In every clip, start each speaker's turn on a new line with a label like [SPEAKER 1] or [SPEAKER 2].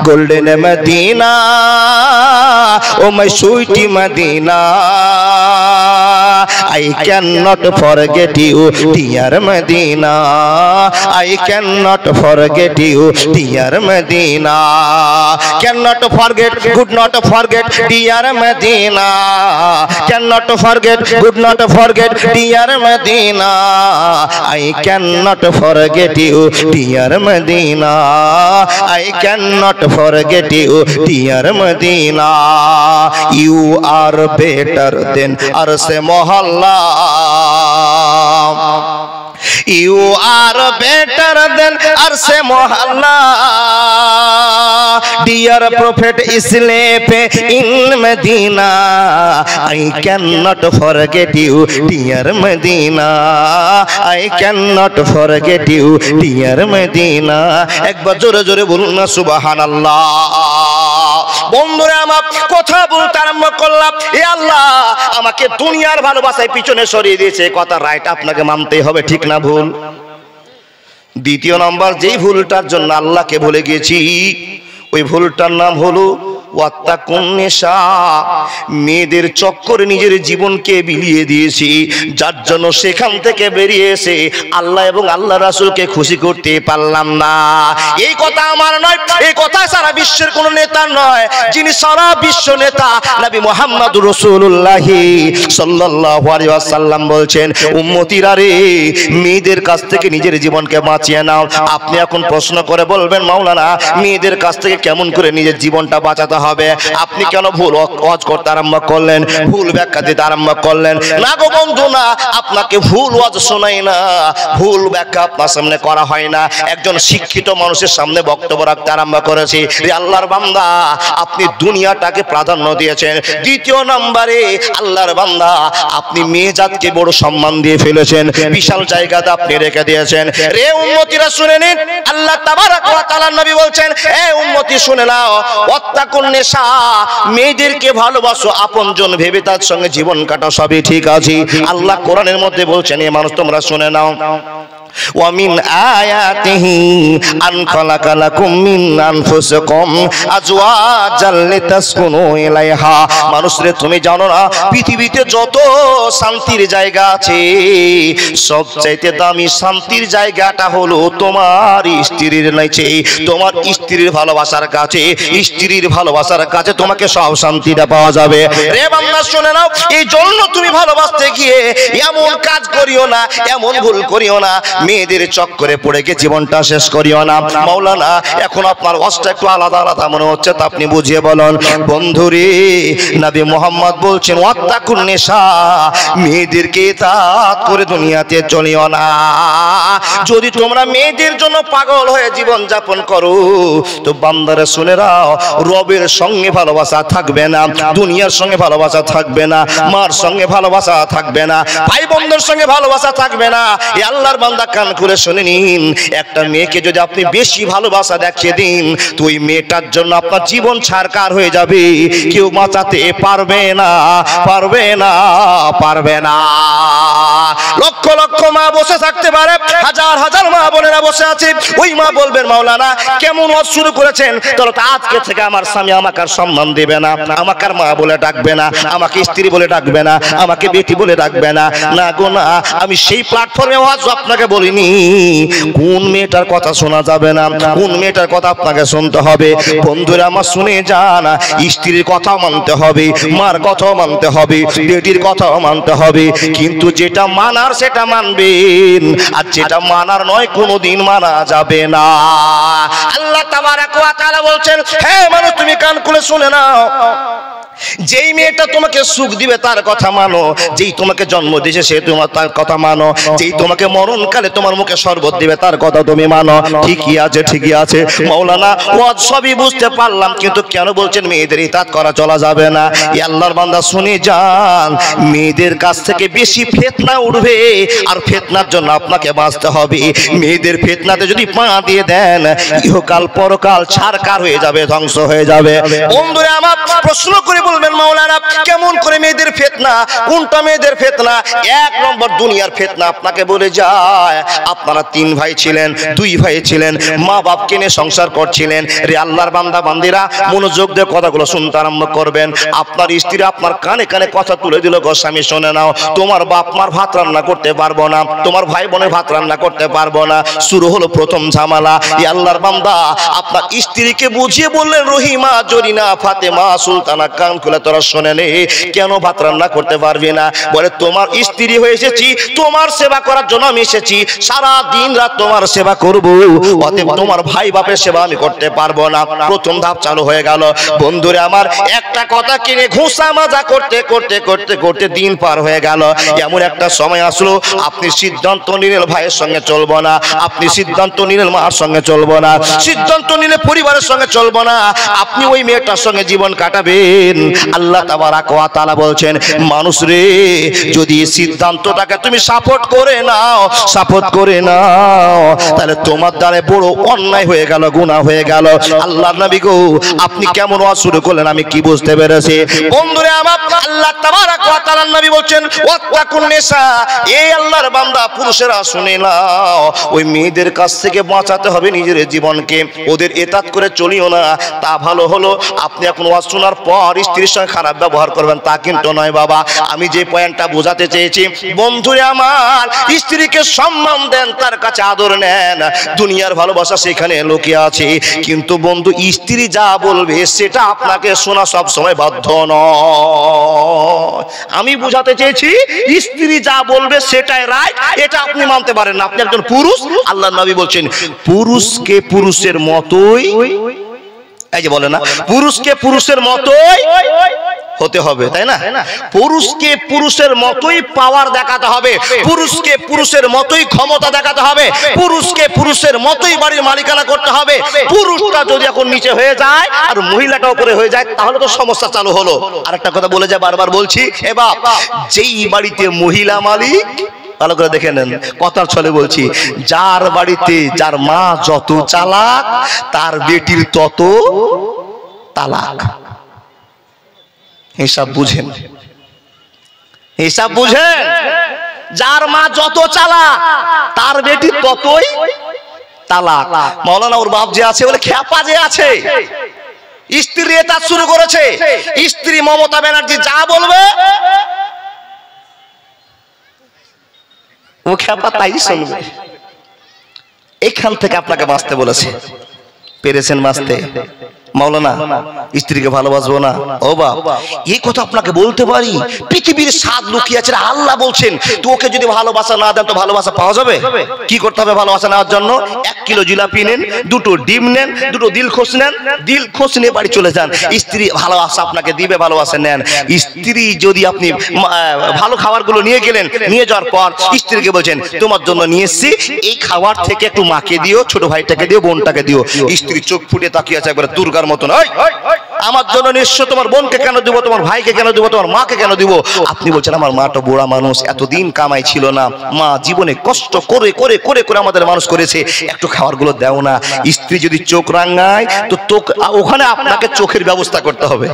[SPEAKER 1] golden Medina, oh my sweet Medina, I cannot forget you, dear Medina, I cannot forget you, dear Medina, cannot forget, could not forget, dear Medina, cannot forget, could not forget, dear Medina, I cannot forget you, dear Medina, I cannot forget you, dear Medina, you are better than Arse Mohalla, you are better than Arse Mohalla, dear Prophet sleep in Medina, I cannot forget you, dear Medina, I cannot forget you, dear Medina. একবার জোরে জোরে বলুন না সুবহানাল্লাহ। বন্ধুরা আমার কথা বলতে আরম্ভ করলাম, এ আল্লাহ আমাকে দুনিয়ার ভালোবাসায় পিছনে সরিয়ে দিয়েছে, কথা রাইট, আপনাকে মানতেই হবে, ঠিক না ভুল? দ্বিতীয় নম্বর যেই ভুলটার জন্য আল্লাহকে ভুলে গেছি, ওই ভুলটার নাম হলো মেয়েদের চক্করে নিজের জীবনকে বিলিয়ে দিয়েছি, যার জন্য সেখান থেকে বেরিয়ে এসে আল্লাহ এবং আল্লাহ রাসূলকে খুশি করতে পারলাম না। এই কথা আমার নয়, এই কথা সারা বিশ্বের কোন নেতা নয়, যিনি সারা বিশ্ব নেতা নবী মুহাম্মদুর রাসূলুল্লাহ সাল্লাল্লাহু আলাইহি ওয়াসাল্লাম বলছেন, উম্মতিরা রে, মেয়েদের কাছ থেকে নিজের জীবনকে বাঁচিয়ে নাও। আপনি এখন প্রশ্ন করে বলবেন, মাওলানা মেয়েদের কাছ থেকে কেমন করে নিজের জীবনটা বাঁচাতে হবে? আপনি কেন ভুল ওয়াজ করতে আরম্ভ করলেন, ভুল ব্যাখ্যা দিতে আরম্ভ করলেন? না গো বন্ধু, না, আপনাকে ভুল ওয়াজ শোনাই না, ভুল ব্যাখ্যা আপনার সামনে করা হয় না। একজন শিক্ষিত মানুষের সামনে বক্তব্য রাখতে আরম্ভ করেছি, রে আল্লাহর বান্দা, আপনি দুনিয়াটাকে প্রাধান্য দিয়েছেন। দ্বিতীয় নম্বরে আল্লাহর বান্দা, আপনি মেয়ে জাতকে বড় সম্মান দিয়ে ফেলেছেন, বিশাল জায়গাতে আপনি রেখে দিয়েছেন। রে উম্মতিরা শুনে নিন, আল্লাহ তাবারক ওয়া তাআলা নবী বলছেন, এ উম্মতি শুনে নাও, ওয়াত্তাকুন নিসা, মেয়েদেরকে ভালোবাসো, আপনজন ভেবে তার সঙ্গে জীবন কাটাও, সবই ঠিক আছে। আল্লাহ কোরআনের মধ্যে বলছেন, এ মানুষ তোমরা শুনে নাও, ومن آياته أن خلق لكم من أنفسكم أزواجا لتسكنوا إليها। মানুষরে তুমি জানো না পৃথিবীতে যত শান্তির জায়গা আছে, সবচাইতে দামি শান্তির জায়গাটা হলো তোমার স্ত্রীর নিচে, তোমার স্ত্রীর ভালোবাসার কাছে, স্ত্রীর ভালোবাসার কাছে তোমাকে সব শান্তিটা পাওয়া যাবে। রে বান্দা শুনে নাও, এই জন্য তুমি ভালোবাসতে গিয়ে এমন কাজ করিও না, এমন ভুল করিও না, মেয়েদের চক্করে পড়ে গিয়ে জীবনটা শেষ করিও না। মাওলানা এখন আপনার ওয়াজটা একটু আলাদা আলাদা মনে হচ্ছে, তা আপনি বুঝিয়ে বলুন। বন্ধুরে, নবী মুহাম্মদ বলছেন, ওয়াত্তাকুন নিসা, মেয়েদেরকে ইতাআত করে দুনিয়াতে চলিও না। যদি তোমরা মেয়েদের জন্য পাগল হয়ে জীবন যাপন করো, তো বান্দারা শুনে নাও, রবের সঙ্গে ভালোবাসা থাকবে না, দুনিয়ার সঙ্গে ভালোবাসা থাকবে না, মার সঙ্গে ভালোবাসা থাকবে না, ভাই বোনদের সঙ্গে ভালোবাসা থাকবে না। এই আল্লাহর বান্দা কান করে শুনে নিন, একটা মেয়েকে যদি আপনি বেশি ভালোবাসা দেখিয়ে দিন, তো ওই মেয়েটার জন্য আপনার জীবন ছারকার হয়ে যাবে, কেউ বাঁচাতে পারবে না, পারবে না, পারবে না। লক্ষ লক্ষ মা বসে থাকতে পারে, হাজার হাজার মা বোনেরা বসে আছে, ওই মা বলবেন, মাওলানা কেমন ওয়াজ শুরু করেছেন, তাহলে তো আজকে থেকে আমার স্বামী আমাকে আর সম্মান দেবে না, আমাকে আর মা বলে ডাকবে না, আমাকে স্ত্রী বলে ডাকবে না, আমাকে বেটি বলে ডাকবে না। না গো না, আমি সেই প্ল্যাটফর্মে ওয়াজ আপনাকে বলিনি। কোন মেয়েটার কথা শোনা যাবে না, কোন মেয়েটার কথা আপনাকে শুনতে হবে। বন্ধুরা আমার শুনে যান, স্ত্রীর কথাও মানতে হবে, মার কথাও মানতে হবে, বেটির কথাও মানতে হবে, কিন্তু যেটা মানার সেটা মানবেন, আর যেটা মানার নয় কোনোদিন মানা যাবে না। আল্লাহ তাবারক ওয়া তাআলা বলছেন, হে মানুষ তুমি কান খুলে শুনে নাও, যেই মেয়েটা তোমাকে সুখ দিবে তার কথা মানো, যেই তোমাকে জন্ম দিয়েছে সে তোমার তার কথা মানো, যেই তোমাকে মরণকালে তোমার মুখে শরবত দিবে তার কথা তুমি মানো। ঠিকই আছে, ঠিকই আছে মাওলানা, ওয়াজ সবই বুঝতে পারলাম, কিন্তু কেন বলছেন মেয়েদের ইতাত করা চলা যাবে না? এই আল্লাহর বান্দা শুনে যান, মেয়েদের কাছ থেকে বেশি ফিতনা উঠবে, আর ফিতনার জন্য আপনাকে বাঁচতে হবে। মেয়েদের ফিতনাতে যদি পা দিয়ে দেন, ইহকাল পরকাল ছারকার হয়ে যাবে, ধ্বংস হয়ে যাবে। বন্ধুরা আমার প্রশ্ন করে বলবেন মাওলানা কেমন করে মেয়েদের ফিতনা, কোনটা মেয়েদের ফিতনা? এক নম্বর দুনিয়ার ফিতনা আপনাকে বলে যায়, আপনারা 3 ভাই ছিলেন, 2 ভাই ছিলেন, মা বাপকে নিয়ে সংসার করছিলেন। রে আল্লাহর বান্দা বান্দিরা মনোযোগ দিয়ে কথাগুলো শুনতে আরম্ভ করবেন। আপনার স্ত্রী আপনার কানে কানে কথা তুলে দিল, গো স্বামী শুনে নাও, তোমার বাপ মার ভাত রান্না করতে পারবো না, তোমার ভাই বোনের ভাত রান্না করতে পারবো না। শুরু হলো প্রথম ঝামেলা। এই আল্লাহর বান্দা আপনার স্ত্রীকে বুঝিয়ে বললেন, রহিমা, জরিনা, ফাতেমা, সুলতানা, কান খুলে তোরা শোনে নে, কেন ভাত রান্না করতে পারবি না? বলে তোমার স্ত্রী হয়ে এসেছি, তোমার সেবা করার জন্য আমি এসেছি, সারা দিন রাত তোমার সেবা করবো, অতএব তোমার ভাই বাপের সেবা আমি করতে পারবো না। প্রথম ধাপ চালু হয়ে গেল। বন্ধুরে আমার, একটা কথা কিনে ঘুষা মাজা করতে করতে করতে করতে দিন পার হয়ে গেল। এমন একটা সময় আসলো, আপনি সিদ্ধান্ত নিলেন ভাইয়ের সঙ্গে চলবো না, আপনি সিদ্ধান্ত নিলেন মার সঙ্গে চলবো না, সিদ্ধান্ত নিলে পরিবারের সঙ্গে চলবো না, আপনি ওই মেয়েটার সঙ্গে জীবন কাটাবেন। আল্লাহ তাবারাক ওয়া তাআলা বলছেন, মানুষ রে, যদি এই সিদ্ধান্তটাকে তুমি সাপোর্ট করে নাও, তাহলে তোমার দ্বারা বড় অন্যায় হয়ে গেল, গুনাহ হয়ে গেল। আল্লাহর নবী গো, আপনি কেমন ওয়াজ শুরু করলেন আমি কি বুঝতে পেরেছি। বন্ধুরে আমার, আল্লাহ তাবারাক ওয়া তাআলার নবী বলছেন, ওয়াত্তাকুন নিসা, এই আল্লাহর বান্দা পুরুষেরা শুনে নাও, ওই মেয়েদের কাছ থেকে বাঁচাতে হবে নিজের জীবনকে, ওদের এতাত করে চলিও না। তা ভালো হলো আপনি এখন ওয়াজ শোনার পর স্ত্রীর সঙ্গে খারাপ ব্যবহার করবেন, তা কিন্তু নয় বাবা। আমি যে পয়েন্টটা বোঝাতে চেয়েছি, বন্ধুরে আমার, স্ত্রীকে সম্মান দেন, তার কাছে আদর নেন। দুনিয়ার ভালোবাসা সেখানে লুকিয়ে আছে, কিন্তু বন্ধু স্ত্রী যা বলবে সেটা আপনাকে শোনা সব সময় বাধ্য নয়। আমি বোঝাতে চেয়েছি, স্ত্রী যা বলবে সেটাই রাইট, এটা আপনি মানতে পারেন না, আপনি একজন পুরুষ। আল্লাহর নবী বলছেন, পুরুষকে পুরুষের মতোই, এই যে বলে না, পুরুষকে পুরুষের মতোই হতে হবে, তাই না? পুরুষকে পুরুষের মতোই পাওয়ার দেখাতে হবে, পুরুষকে পুরুষের মতোই ক্ষমতা দেখাতে হবে, পুরুষকে পুরুষের মতোই বাড়ির মালিকানা করতে হবে। পুরুষটা যদি এখন নিচে হয়ে যায় আর মহিলাটা উপরে হয়ে যায়, তাহলে তো সমস্যা চালু হলো। আরেকটা কথা বলে যায়, বারবার বলছি, এ বাপ, যেই বাড়িতে মহিলা মালিক, ভালো করে দেখে নেন, কথার ছলে বলছি, যার বাড়িতে যার মা যত চালাক, তার বেটির তত তালাক। হিসাব বুঝেন, হিসাব বুঝেন। যার মা যত চালাক, তার বেটি ততই তালাক। মাওলানা ওর বাপ যে আছে, বলে খ্যাপা যে আছে, স্ত্রী এতাত শুরু করেছে। স্ত্রী মমতা ব্যানার্জি যা বলবে ও খ্যাপা তাই শুনবে। এখান থেকে আপনাকে বাঁচতে বলেছে, পেরেছেন বাঁচতে? মাওলানা স্ত্রীকে ভালোবাসবো না, ও বাপ, এই কথা আপনাকে বলতে পারি? পৃথিবীর স্বাদ লুকিয়ে আছে, আল্লাহ বলছেন, তো ওকে যদি ভালোবাসা না দেন তো ভালোবাসা পাওয়া যাবে? কি করতে হবে ভালোবাসা নেওয়ার জন্য? 1 কিলো জিলাপি নেন, 2টো ডিম নেন, 2টো দিলখোশ নেন, দিলখোশ নিয়ে বাড়ি চলে যান। স্ত্রী ভালোবাসা আপনাকে দিবে, ভালোবাসা নেন। স্ত্রী যদি আপনি ভালো খাবারগুলো নিয়ে গেলেন, নিয়ে যাওয়ার পর স্ত্রীকে বলছেন, তোমার জন্য নিয়ে এসেছি, এই খাবার থেকে একটু মাকে দিও, ছোট ভাইটাকে দিও, বোনটাকে দিও। স্ত্রী চোখ ফুটে তাকিয়ে আছে একবার দুর্গার মতন, আমার জন্য নিশ্চয়, তোমার বোনকে কেন দিব, তোমার ভাইকে কেন দিব, তোমার মাকে কেন দিব? আপনি বলছেন, আমার মাটা বুড়া মানুষ, এতদিন কামাই ছিল না, মা জীবনে কষ্ট করে করে করে করে আমাদের মানুষ করেছে, একটু খাবারগুলো দাও না। স্ত্রী যদি চোখ রাঙায়, তো ওখানে আপনাকে চোখের ব্যবস্থা করতে হবে।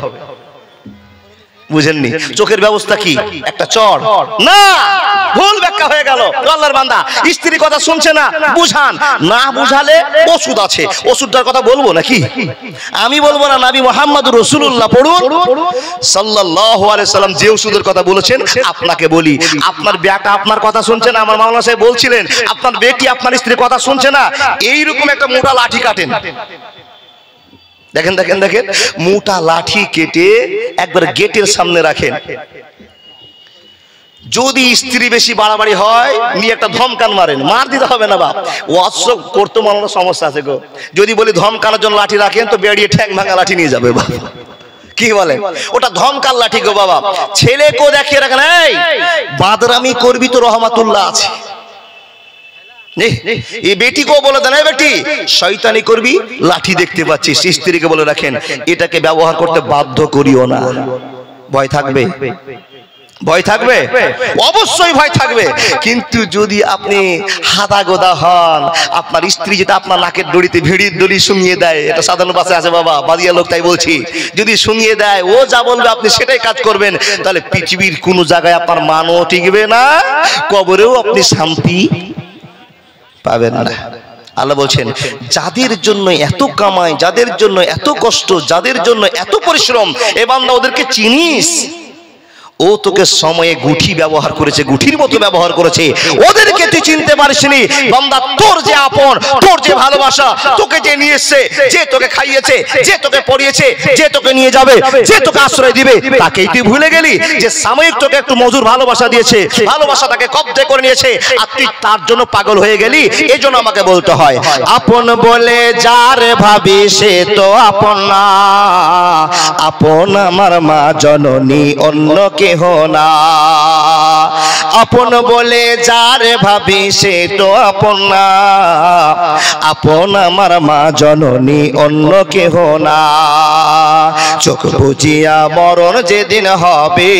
[SPEAKER 1] বুঝেননি? চোখের ব্যবস্থা কি? একটা চড় না, ভুল ব্যাখ্যা হয়ে গেল। আল্লাহর বান্দা স্ত্রীর কথা শুনছে না, বুঝান। না বুঝালে ওষুধ আছে, ওষুধটার কথা বলবো নাকি? আমি বলবো না, নবী মুহাম্মদুর রাসূলুল্লাহ পড়ুন সাল্লাল্লাহু আলাইহি সাল্লাম যে ওষুধের কথা বলেছেন আপনাকে বলি। আপনার বেটা আপনার কথা শুনছে না, আমার মাওলানা সাহেব বলছিলেন, আপনার বেটি আপনার স্ত্রীর কথা শুনছে না, এইরকম একটা মোটা লাঠি কাটেন। দেখেন দেখেন দেখেন, মোটা লাঠি কেটে একবার গেটের সামনে রাখেন। যদি স্ত্রী বেশি বাড়াবাড়ি হয়, নিয়ে একটা ধমকান মারেন। মার দিতে হবে না বাপ, ওয়াজ করতে মানানোর সমস্যা আছে গো। যদি বলি ধমকানোর জন্য লাঠি রাখেন, তো বেরিয়ে ঠ্যাং ভাঙা লাঠি নিয়ে যাবে বাবা। কি বলেন? ওটা ধমকার লাঠি গো বাবা। ছেলেকেও দেখিয়ে রাখেন, এই বাদরামি করবি তো রহমাতুল্লাহ আছে। এই বেটিকেও বলে দেন, এই বেটি শয়তানি করবি, লাঠি দেখতে পাচ্ছিস। স্ত্রীকে বলে রাখেন, এটাকে ব্যবহার করতে বাধ্য করিও না। ভয় থাকবে? ভয় থাকবে? অবশ্যই ভয় থাকবে। কিন্তু যদি আপনি হাদা গোদা হন, আপনার স্ত্রী যেটা আপনার নাকের দড়িতে ভিড়ির দড়ি শুনিয়ে দেয়, এটা সাধারণ ভাষায় আছে বাবা, বাদিয়া লোক তাই বলছি, যদি শুনিয়ে দেয় ও যা বলবে আপনি সেটাই কাজ করবেন, তাহলে পৃথিবীর কোনো জায়গায় আপনার মানও টিকবে না, কবরেও আপনি শান্তি পাবেন না। আল্লাহ বলছেন যাদের জন্য এত কামাই, যাদের জন্য এত কষ্ট, যাদের জন্য এত পরিশ্রম, এ বান্দা ওদেরকে চিনিস? ও তোকে সময়ে গুঠি ব্যবহার করেছে, গুঠির মতো ব্যবহার করেছে, ওদেরকে তুই চিনতে পারিসনি। বান্দা তোর যে আপন, তোর যে ভালোবাসা, তোকে যে নিয়ে এসেছে, যে তোকে খাইয়েছে, যে তোকে পড়িয়েছে, যে তোকে নিয়ে যাবে, যে তোকে আশ্রয় দিবে, তাকেই তুই ভুলে গেলি। যে সাময়িক তোকে একটু মজুর ভালোবাসা দিয়েছে, ভালোবাসাটাকে কব্জা করে নিয়েছে, আর তুই তার জন্য পাগল হয়ে গেলি। এই জন্য আমাকে বলতে হয়, আপন বলে যার ভাবি সে তো আপন না, আপন আমার মা জননী, অন্য কেহ না। আপন বলে যার ভাবি সে তো আপন না, আপন আমার মা জননী, অন্য কেহ না। চোখ বুজিয়া মরণ যেদিন হবে,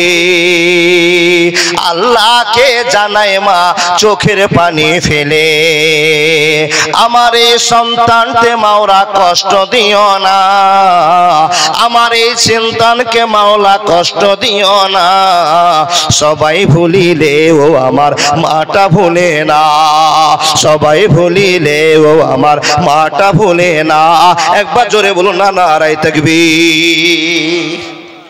[SPEAKER 1] আল্লাহকে জানায় মা চোখের পানি ফেলে, আমার এই সন্তানকে মাওলা কষ্ট দিও না, আমার এই সন্তানকে মাওলা কষ্ট দিও না। সবাই ভুলিলে ও আমার মাটা ভুলে না, সবাই ভুলিলে ও আমার মাটা ভুলে না। একবার জোরে বলুন না নারায়ে তাকবীর।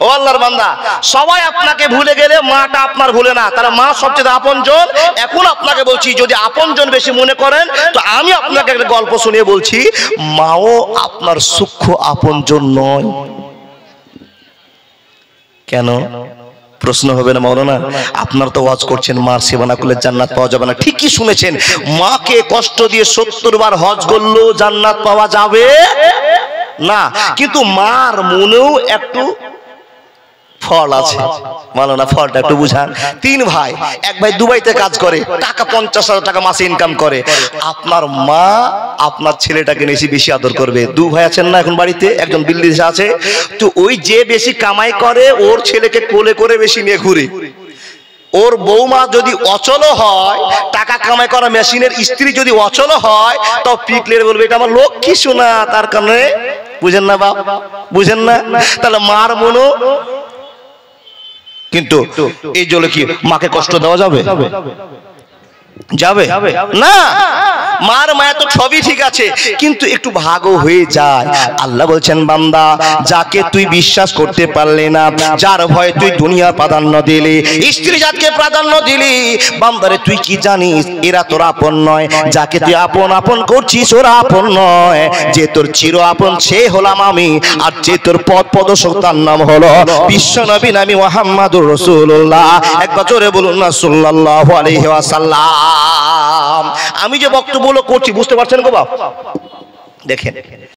[SPEAKER 1] ও আল্লাহর বান্দা, সবাই আপনাকে ভুলে গেলে মাটা আপনার ভুলে না, তারা মা সবচেয়ে আপনজন। এখন আপনাকে বলছি, যদি আপনজন বেশি মনে করেন তো আমি আপনাকে একটা গল্প শুনিয়ে বলছি, মাও আপনার সূক্ষ্ম আপনজন নয়। কেন প্রশ্ন হবে না মাওলানা? আপনার তো ওয়াজ করছেন মার সেবা না করলে জান্নাত পাওয়া যাবে না। ঠিকই শুনেছেন, মাকে কষ্ট দিয়ে 70 বার হজ করলেও জান্নাত পাওয়া যাবে না, কিন্তু মার মনেও একটু ফল আছে। মাওলানা ফলটা একটু বুঝান। 3 ভাই, এক ভাই দুবাইতে কাজ করে, টাকা 50,000 টাকা মাসে ইনকাম করে। আপনার মা আপনার ছেলেটাকে বেশি আদর করবে। 2 ভাই আছেন না এখন বাড়িতে, একজন দিল্লিতে আছে, তো ওই যে বেশি কামাই করে ওর ছেলেকে কোলে করে বেশি নিয়ে ঘুরে। ওর বৌমা যদি অচল হয়, টাকা কামাই করা মেশিনের স্ত্রী যদি অচল হয়, তো পিকলে বলবে এটা আমার লক্ষ্মী সোনা, তার কারণে। বুঝেন না বাপ? বুঝেন না? তাহলে মার মনো, কিন্তু এই জন্য কি মাকে কষ্ট দেওয়া যাবে? যাবে না। মার মায়া তো সবই ঠিক আছে, কিন্তু একটু ভাগও হয়ে যায়। আল্লাহ বলছেন বান্দা, যাকে তুই বিশ্বাস করতে পারলি না, যার ভয়ে তুই দুনিয়া প্রাধান্য দিলি, স্ত্রী জাতকে প্রাধান্য দিলি, বান্দারে তুই কি জানিস এরা তোর আপন নয়। যাকে তুই আপন আপন করছিস ওরা আপন নয়। যে তোর চির আপন সে হলাম আমি, আর যে তোর পথ প্রদর্শক তার নাম হলো বিশ্ব নবী নবী মুহাম্মদুর রাসূলুল্লাহ। এক বছরে বলুন না সাল্লাল্লাহু আলাইহি ওয়াসাল্লাম। আমি যে বক্তব্য করছি বুঝতে পারছেন গো বাপ? দেখেন